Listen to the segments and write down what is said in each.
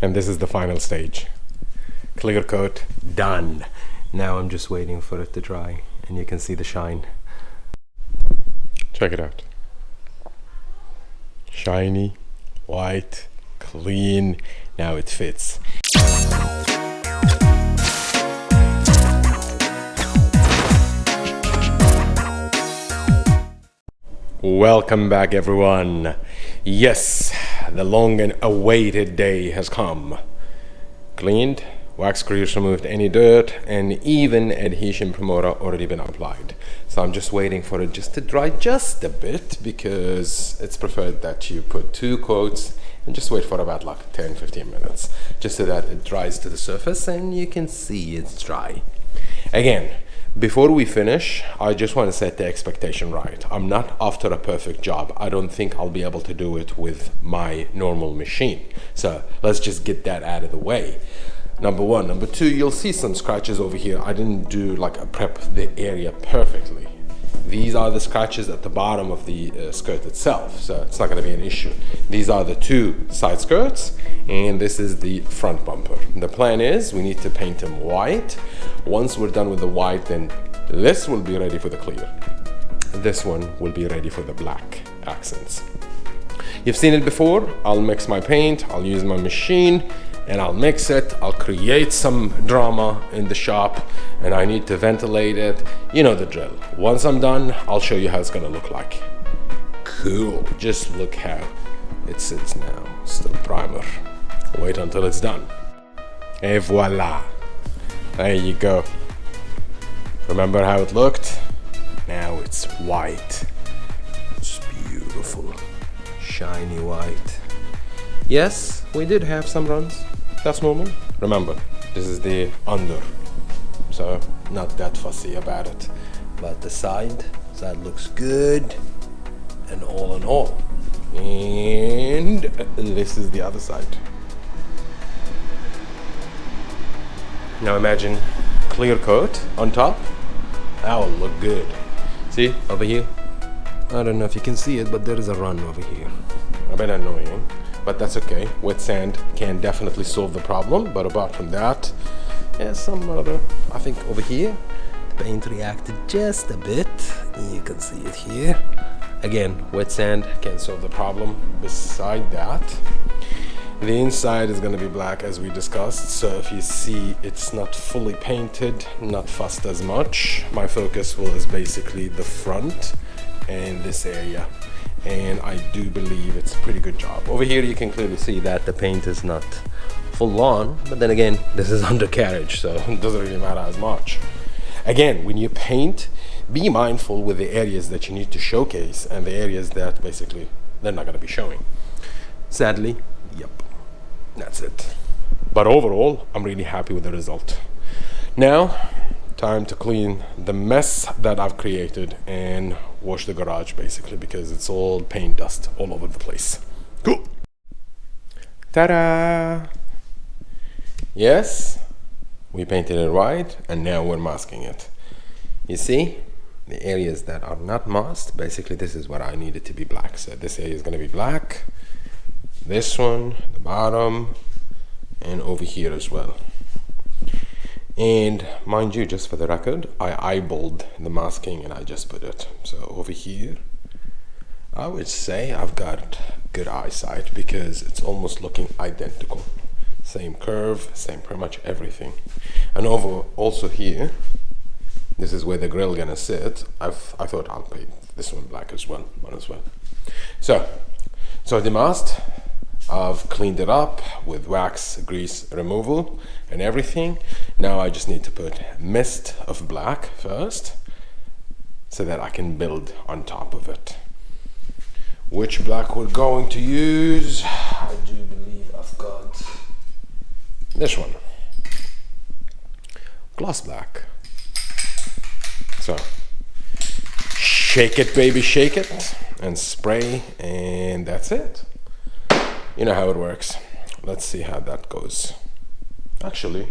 And this is the final stage. Clear coat, done. Now I'm just waiting for it to dry and you can see the shine. Check it out. Shiny, white, clean. Now it fits. Welcome back, everyone. Yes, the long and awaited day has come. Cleaned, wax screws removed any dirt, and even adhesion promoter already been applied. So I'm just waiting for it just to dry just a bit, because it's preferred that you put 2 coats and just wait for about like 10-15 minutes, just so that it dries to the surface and you can see it's dry. Again, before we finish, I just want to set the expectation right. I'm not after a perfect job. I don't think I'll be able to do it with my normal machine. So let's just get that out of the way. Number one. Number two, you'll see some scratches over here. I didn't do like a prep the area perfectly. These are the scratches at the bottom of the skirt itself, so it's not going to be an issue. These are the 2 side skirts, and this is the front bumper. The plan is we need to paint them white. Once we're done with the white, then this will be ready for the clear. This one will be ready for the black accents. You've seen it before. I'll mix my paint, I'll use my machine, and I'll mix it. I'll create some drama in the shop, and I need to ventilate it. You know the drill. Once I'm done, I'll show you how it's gonna look like. Cool. Just look how it sits now. Still primer. Wait until it's done. Et voila. There you go. Remember how it looked? Now it's white. It's beautiful. Shiny white. Yes, we did have some runs. That's normal. Remember, this is the under, so not that fussy about it. But the side looks good, and all in all. And this is the other side. Now imagine clear coat on top. That will look good. See, over here? I don't know if you can see it, but there is a run over here. A bit annoying. But that's okay. Wet sand can definitely solve the problem. But apart from that, yeah, some other, I think over here, the paint reacted just a bit. You can see it here. Again, wet sand can solve the problem. Beside that, the inside is going to be black as we discussed. So if you see it's not fully painted, not fussed as much. My focus was basically the front and this area. And I do believe it's a pretty good job. Over here you can clearly see that the paint is not full on, but then again, this is undercarriage, so it doesn't really matter as much. Again, when you paint, be mindful with the areas that you need to showcase and the areas that basically they're not gonna be showing. Sadly, yep, that's it. But overall, I'm really happy with the result. Now, time to clean the mess that I've created and wash the garage basically, because it's all paint dust all over the place. Cool. Ta-da! Yes, we painted it white and now we're masking it. You see, the areas that are not masked, basically this is what I need it to be black. So this area is going to be black, this one, the bottom, and over here as well. And mind you, just for the record, I eyeballed the masking and I just put it. So over here, I would say I've got good eyesight because it's almost looking identical. Same curve, same pretty much everything. And over also here, this is where the grill gonna sit. I thought I'll paint this one black as well, So the mask, I've cleaned it up with wax, grease removal and everything. Now I just need to put mist of black first so that I can build on top of it. Which black we're going to use, I do believe I've got this one, gloss black. So shake it, baby, shake it, and spray, and that's it. You know how it works. Let's see how that goes. Actually,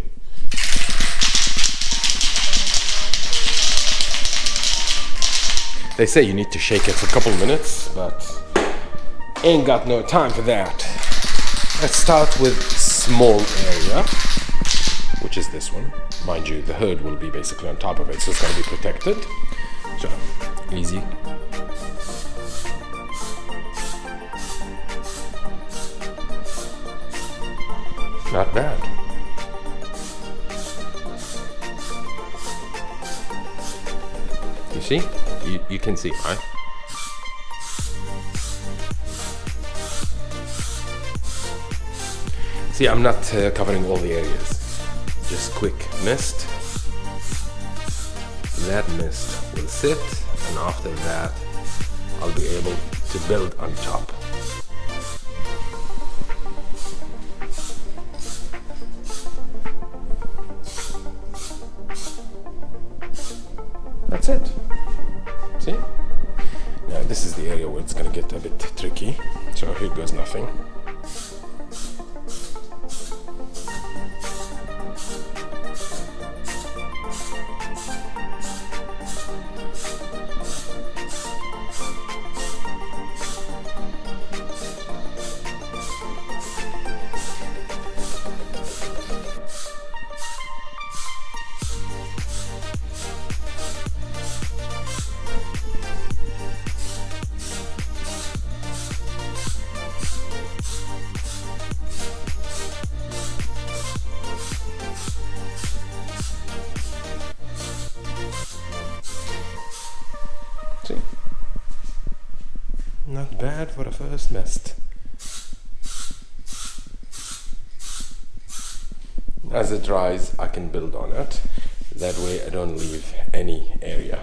they say you need to shake it for a couple minutes, but ain't got no time for that. Let's start with small area, which is this one. Mind you, the hood will be basically on top of it, so it's going to be protected. So, easy. Not bad. You see? You can see, right? See, I'm not covering all the areas. Just quick mist. That mist will sit, and after that, I'll be able to build on top. That's it. See? Now this is the area where it's gonna get a bit tricky. So here goes nothing. See? Not bad for a first mist. As it dries, I can build on it. That way I don't leave any area.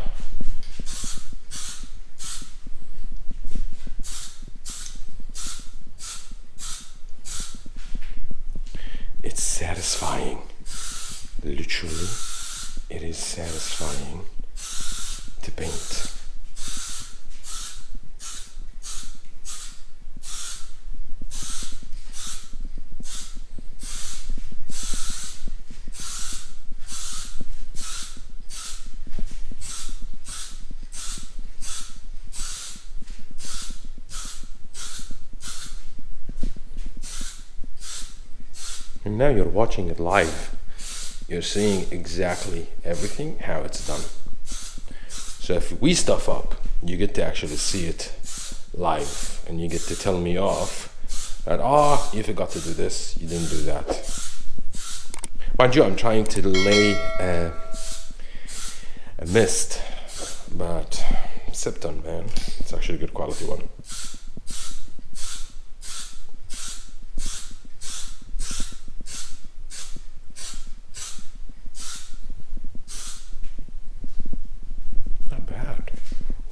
It's satisfying. Literally, it is satisfying to paint. And now you're watching it live. You're seeing exactly everything, how it's done. So if we stuff up, you get to actually see it live, and you get to tell me off that, you forgot to do this, you didn't do that. Mind you, I'm trying to lay a mist, but Septon, man, it's actually a good quality one.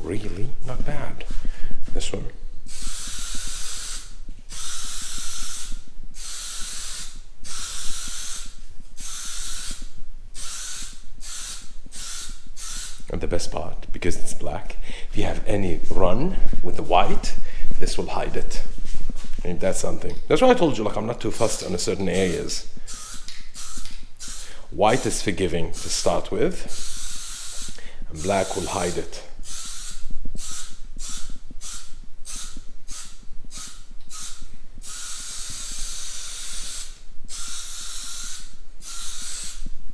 Really not bad. This one. And the best part, because it's black, if you have any run with the white, this will hide it. Ain't that something? That's why I told you, like, I'm not too fussed on certain areas. White is forgiving to start with, and black will hide it.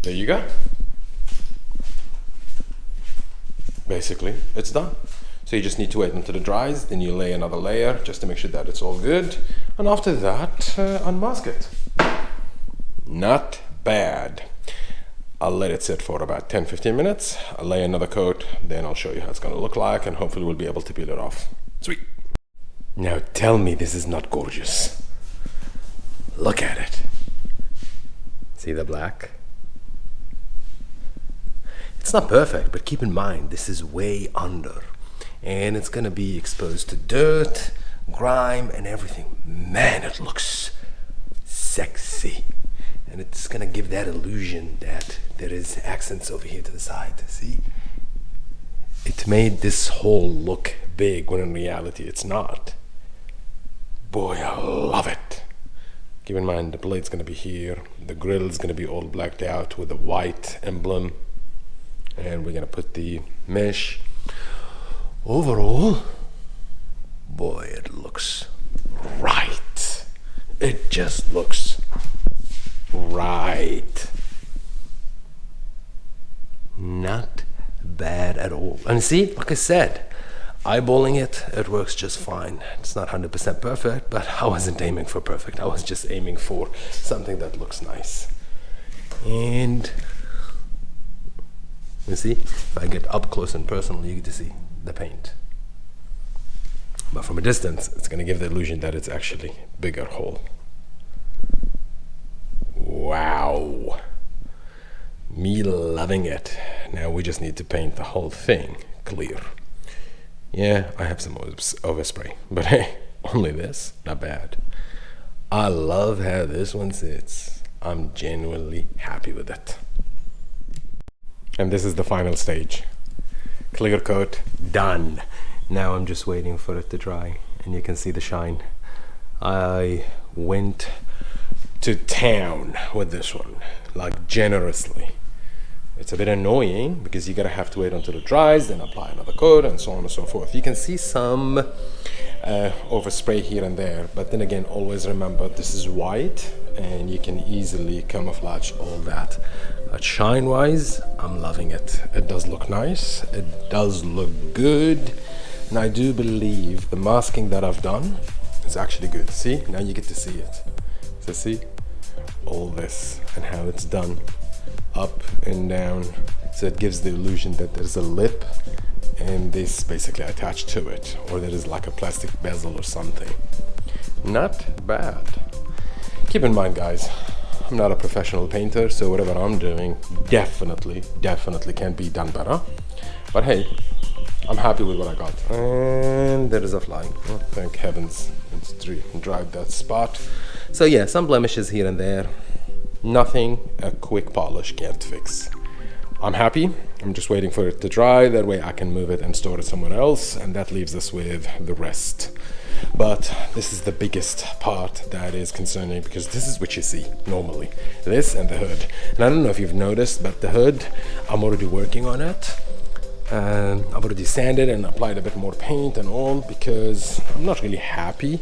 There you go. Basically, it's done. So you just need to wait until it dries, then you lay another layer just to make sure that it's all good. And after that, unmask it. Not bad. I'll let it sit for about 10-15 minutes. I'll lay another coat, then I'll show you how it's gonna look like, and hopefully we'll be able to peel it off. Sweet. Now tell me this is not gorgeous. Look at it. See the black? It's not perfect, but keep in mind, this is way under. And it's gonna be exposed to dirt, grime, and everything. Man, it looks sexy. And it's gonna give that illusion that there is accents over here to the side, see? It made this hole look big, when in reality it's not. Boy, I love it. Keep in mind, the blade's gonna be here. The grill's gonna be all blacked out with a white emblem. And we're gonna put the mesh. Overall, boy, it looks right. It just looks right. Not bad at all. And see, like I said, eyeballing it, it works just fine. It's not 100% perfect, but I wasn't aiming for perfect. I was just aiming for something that looks nice. And you see, if I get up close and personal, you get to see the paint. But from a distance, it's going to give the illusion that it's actually bigger hole. Wow. Me loving it. Now we just need to paint the whole thing clear. Yeah, I have some overspray, but hey, only this, not bad. I love how this one sits. I'm genuinely happy with it. And this is the final stage. Clear coat, done. Now I'm just waiting for it to dry, and you can see the shine. I went to town with this one, like generously. It's a bit annoying because you're gonna have to wait until it dries, then apply another coat, and so on and so forth. You can see some overspray here and there, but then again, always remember this is white, and you can easily camouflage all that. But shine-wise, I'm loving it. It does look nice. It does look good. And I do believe the masking that I've done is actually good. See, now you get to see it. So see, all this and how it's done, up and down. So it gives the illusion that there's a lip and this basically attached to it, or there is like a plastic bezel or something. Not bad. Keep in mind, guys, I'm not a professional painter, so whatever I'm doing definitely can be done better. But hey, I'm happy with what I got. And there is a fly. Oh, thank heavens it's dried that spot. So yeah, some blemishes here and there. Nothing a quick polish can't fix. I'm happy. I'm just waiting for it to dry. That way I can move it and store it somewhere else. And that leaves us with the rest. But this is the biggest part that is concerning, because this is what you see normally. This and the hood. And I don't know if you've noticed, but the hood, I'm already working on it. I've already sanded and applied a bit more paint and all, because I'm not really happy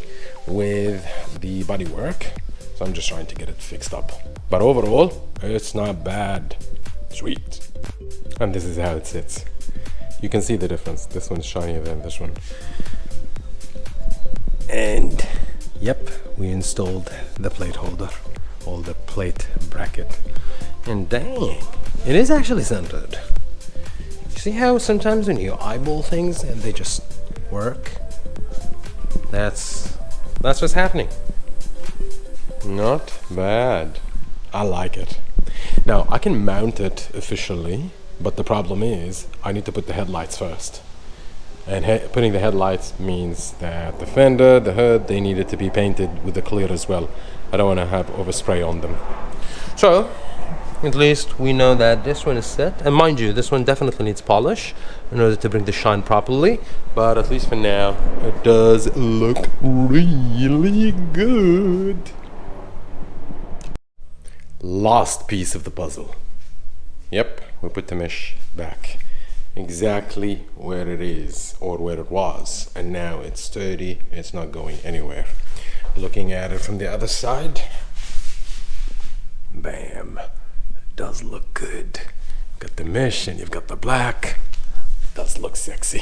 with the bodywork. So I'm just trying to get it fixed up. But overall, it's not bad. Sweet. And this is how it sits. You can see the difference. This one's shinier than this one. And yep, we installed the plate holder, or the plate bracket. And dang, it is actually centered. You see how sometimes when you eyeball things and they just work? That's what's happening. Not bad. I like it. Now I can mount it officially, but the problem is I need to put the headlights first. And putting the headlights means that the fender, the hood, they needed to be painted with the clear as well. I don't want to have overspray on them. So at least we know that this one is set. And mind you, this one definitely needs polish in order to bring the shine properly. But at least for now, it does look really good. Last piece of the puzzle. Yep, we put the mesh back exactly where it is, or where it was, and now it's sturdy. It's not going anywhere. Looking at it from the other side, bam, it does look good. Got the mesh and you've got the black. It does look sexy.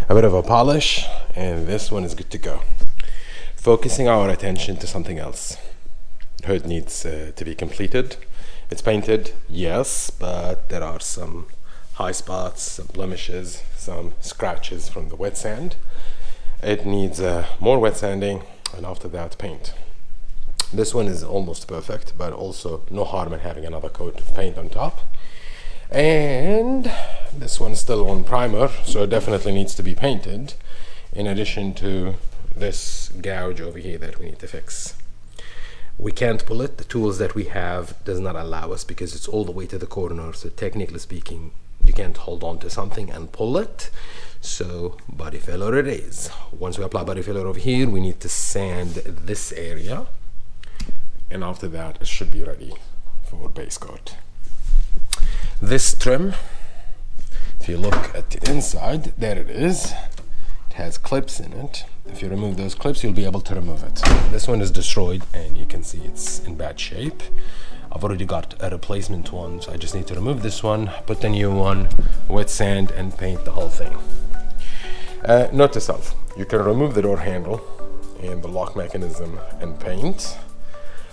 A bit of a polish, and this one is good to go. Focusing our attention to something else. Hood needs to be completed. It's painted, yes, but there are some high spots, some blemishes, some scratches from the wet sand. It needs more wet sanding, and after that paint. This one is almost perfect, but also no harm in having another coat of paint on top. And this one's still on primer, so it definitely needs to be painted, in addition to this gouge over here that we need to fix. We can't pull it. The tools that we have does not allow us, because it's all the way to the corner, so technically speaking you can't hold on to something and pull it. So body filler it is. Once we apply body filler over here, we need to sand this area, and after that it should be ready for base coat. This trim, if you look at the inside, there it is. It has clips in it. If you remove those clips, you'll be able to remove it. This one is destroyed, and you can see it's in bad shape. I've already got a replacement one, so I just need to remove this one, put the new one, wet sand, and paint the whole thing. Note to self, you can remove the door handle and the lock mechanism and paint,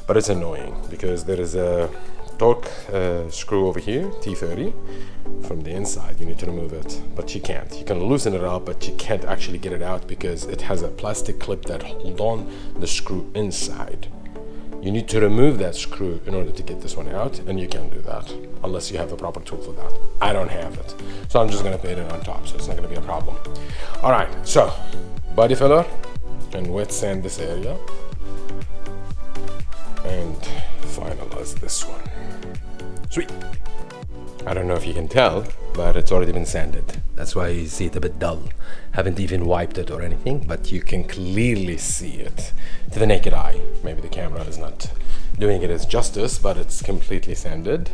but it's annoying because there is a torque screw over here, T30, from the inside. You need to remove it, but you can't. You can loosen it up, but you can't actually get it out because it has a plastic clip that holds on the screw inside. You need to remove that screw in order to get this one out, and you can't do that unless you have the proper tool for that. I don't have it, so I'm just gonna paint it on top, so it's not gonna be a problem. All right, so body filler and wet sand this area and finalize this one. Sweet. I don't know if you can tell, but it's already been sanded. That's why you see it a bit dull. Haven't even wiped it or anything, but you can clearly see it to the naked eye. Maybe the camera is not doing it as justice, but it's completely sanded.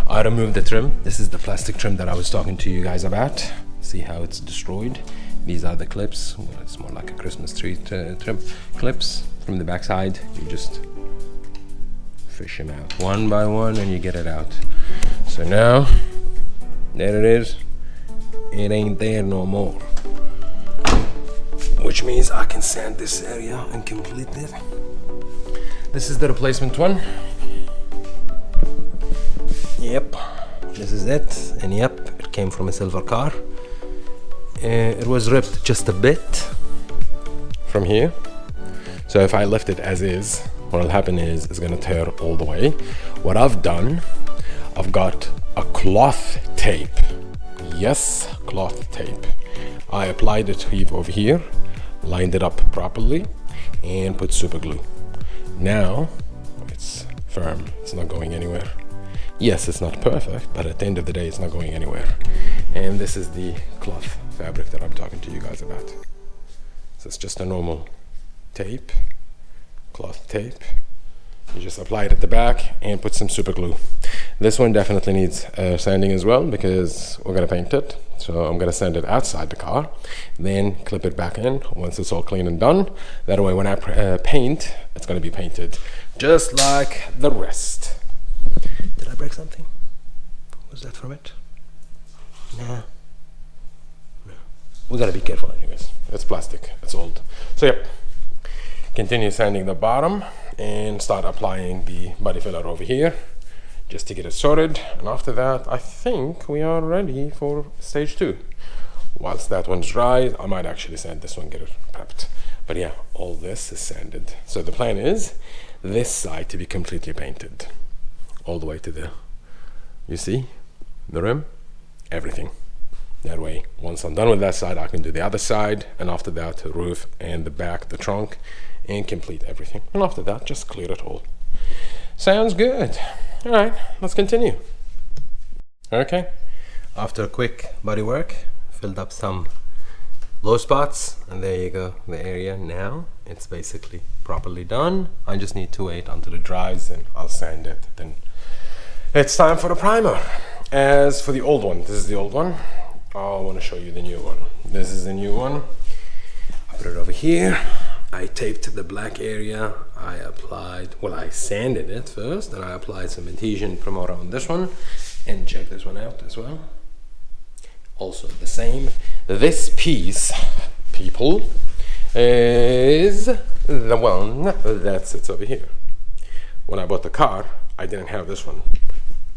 I removed the trim. This is the plastic trim that I was talking to you guys about. See how it's destroyed? These are the clips. Well, it's more like a Christmas tree trim clips from the backside. You just fish them out one by one and you get it out. So now, there it is. It ain't there no more. Which means I can sand this area and complete it. This is the replacement one. Yep, this is it. And yep, it came from a silver car. It was ripped just a bit from here. So if I left it as is, what will happen is it's gonna tear all the way. What I've done, I've got a cloth tape. Yes, cloth tape. I applied it over here, lined it up properly, and put super glue. Now it's firm, it's not going anywhere. Yes, it's not perfect, but at the end of the day, it's not going anywhere. And this is the cloth fabric that I'm talking to you guys about. So it's just a normal tape, cloth tape. You just apply it at the back and put some super glue. This one definitely needs sanding as well because we're gonna paint it. So I'm gonna sand it outside the car, then clip it back in once it's all clean and done. That way when I paint, it's gonna be painted just like the rest. Did I break something? Was that from it? Nah. No. We gotta be careful anyways. It's plastic, it's old. So yep, continue sanding the bottom and start applying the body filler over here just to get it sorted. And after that, I think we are ready for stage 2. Whilst that one's dry, I might actually sand this one, get it prepped. But yeah, all this is sanded. So the plan is this side to be completely painted all the way to the, you see, the rim, everything. That way, once I'm done with that side, I can do the other side, and after that, the roof and the back, the trunk, and complete everything. And after that, just clear it all. Sounds good. All right, let's continue. Okay, after a quick body work, filled up some low spots, and there you go, the area now. It's basically properly done. I just need to wait until it dries, and I'll sand it. Then it's time for the primer. As for the old one, this is the old one. I want to show you the new one. This is the new one. I put it over here. I taped the black area. I applied, well, I sanded it first, and I applied some adhesion promoter on this one, and check this one out as well. Also the same. This piece, people, is the one that sits over here. When I bought the car, I didn't have this one.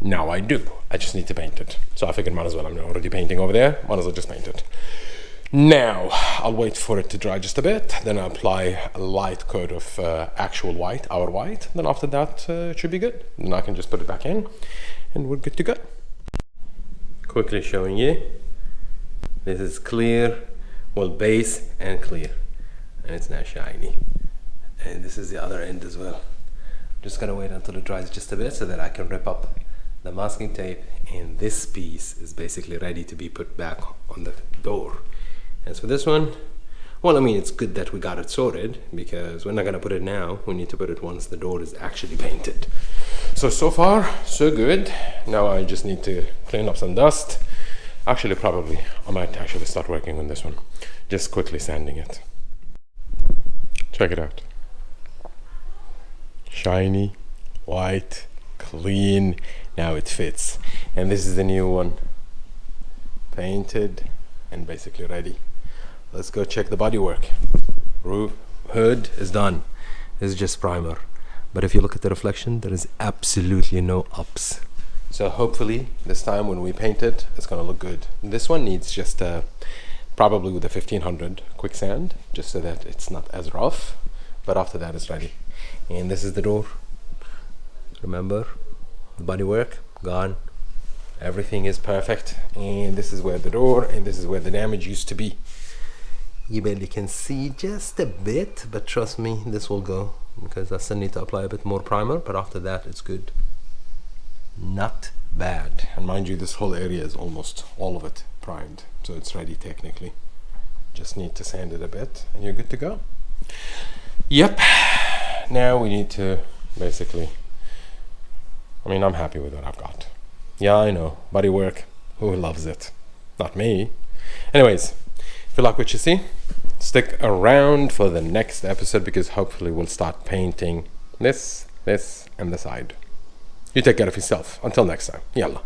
Now I do. I just need to paint it. So I figured might as well, I'm already painting over there, might as well just paint it. Now, I'll wait for it to dry just a bit, then I'll apply a light coat of actual white, our white, then after that it should be good. Then I can just put it back in, and we're good to go. Quickly showing you, this is clear, well, base and clear, and it's now shiny. And this is the other end as well. Just gonna wait until it dries just a bit so that I can rip up the masking tape, and this piece is basically ready to be put back on the door. As for this one, well, I mean, it's good that we got it sorted because we're not gonna put it now. We need to put it once the door is actually painted. So far, so good. Now I just need to clean up some dust. Actually, probably, I might actually start working on this one. just quickly sanding it. Check it out. Shiny, white, clean. Now it fits. And this is the new one. Painted and basically ready. Let's go check the bodywork. Roof, hood is done. This is just primer. But if you look at the reflection, there is absolutely no ups. So hopefully this time when we paint it, it's gonna look good. This one needs just probably with a 1500 quick sand, just so that it's not as rough. But after that it's ready. And this is the door. Remember, the bodywork gone. Everything is perfect. And this is where the door and this is where the damage used to be. You barely can see just a bit, but trust me, this will go, because I still need to apply a bit more primer, but after that it's good. Not bad. And mind you, this whole area is almost all of it primed, so it's ready technically. Just need to sand it a bit and you're good to go. Yep. Now we need to basically, I'm happy with what I've got. Yeah, I know, bodywork, who loves it? Not me. Anyways, if you like what you see, stick around for the next episode, because hopefully we'll start painting this, and the side. You take care of yourself. Until next time. Yalla.